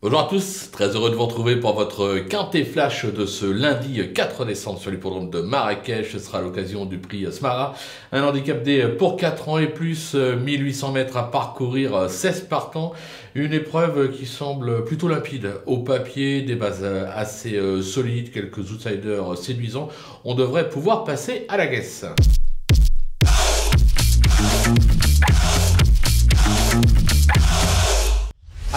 Bonjour à tous, très heureux de vous retrouver pour votre quintet flash de ce lundi 4 décembre sur l'hippodrome de Marrakech. Ce sera l'occasion du prix Smara, un handicap D pour 4 ans et plus, 1800 mètres à parcourir, 16 partants. Une épreuve qui semble plutôt limpide au papier, des bases assez solides, quelques outsiders séduisants. On devrait pouvoir passer à la caisse.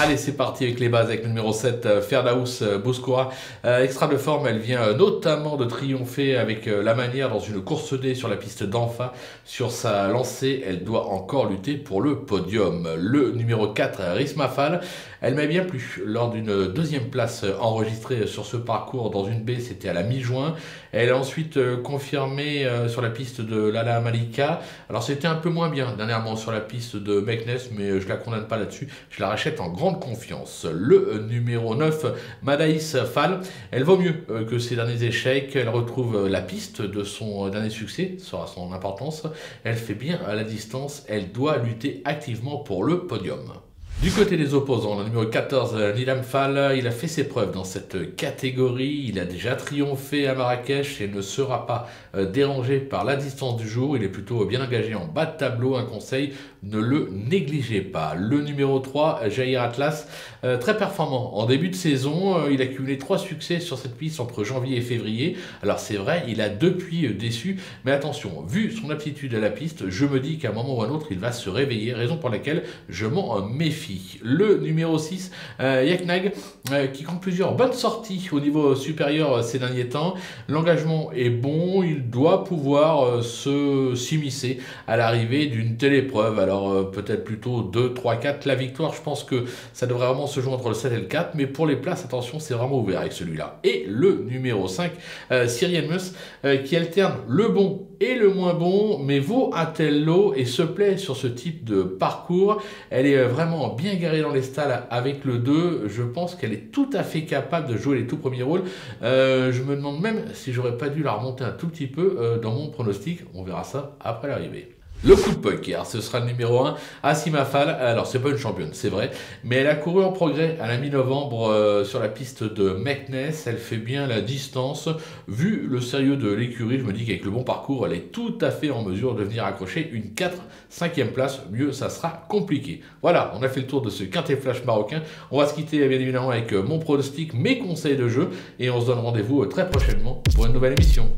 Allez, c'est parti avec les bases, avec le numéro 7, Ferdaous Bouskoura. Extra de forme, elle vient notamment de triompher avec la manière dans une course D sur la piste d'Enfa. Sur sa lancée, elle doit encore lutter pour le podium. Le numéro 4, Rismafal, elle m'a bien plu lors d'une deuxième place enregistrée sur ce parcours dans une baie, c'était à la mi-juin. Elle a ensuite confirmé sur la piste de Lala Malika. Alors c'était un peu moins bien dernièrement sur la piste de Meknes, mais je la condamne pas là-dessus. Je la rachète en grande confiance. Le numéro 9, Madaïs Fall, elle vaut mieux que ses derniers échecs. Elle retrouve la piste de son dernier succès, ça aura son importance. Elle fait bien à la distance, elle doit lutter activement pour le podium. Du côté des opposants, le numéro 14, Nilam Fall, il a fait ses preuves dans cette catégorie. Il a déjà triomphé à Marrakech et ne sera pas dérangé par la distance du jour. Il est plutôt bien engagé en bas de tableau. Un conseil, ne le négligez pas. Le numéro 3, Jair Atlas, très performant. En début de saison, il a cumulé 3 succès sur cette piste entre janvier et février. Alors c'est vrai, il a depuis déçu. Mais attention, vu son aptitude à la piste, je me dis qu'à un moment ou à un autre, il va se réveiller. Raison pour laquelle je m'en méfie. Le numéro 6, Yaknag, qui compte plusieurs bonnes sorties au niveau supérieur ces derniers temps. L'engagement est bon, il doit pouvoir s'immiscer à l'arrivée d'une telle épreuve. Alors peut-être plutôt 2, 3, 4. La victoire, je pense que ça devrait vraiment se jouer entre le 7 et le 4. Mais pour les places, attention, c'est vraiment ouvert avec celui-là. Et le numéro 5, Syrian Mus, qui alterne le bon et le moins bon, mais vaut un tel lot et se plaît sur ce type de parcours. Elle est vraiment bien garée dans les stalles avec le 2. Je pense qu'elle est tout à fait capable de jouer les tout premiers rôles. Je me demande même si j'aurais pas dû la remonter un tout petit peu dans mon pronostic. On verra ça après l'arrivée. Le coup de poker, ce sera le numéro 1, Asima Fall. Alors, c'est pas une championne, c'est vrai, mais elle a couru en progrès à la mi-novembre sur la piste de Meknes. Elle fait bien la distance. Vu le sérieux de l'écurie, je me dis qu'avec le bon parcours, elle est tout à fait en mesure de venir accrocher une 4-5e place. Mieux, ça sera compliqué. Voilà, on a fait le tour de ce quintet flash marocain. On va se quitter bien évidemment avec mon pronostic, mes conseils de jeu, et on se donne rendez-vous très prochainement pour une nouvelle émission.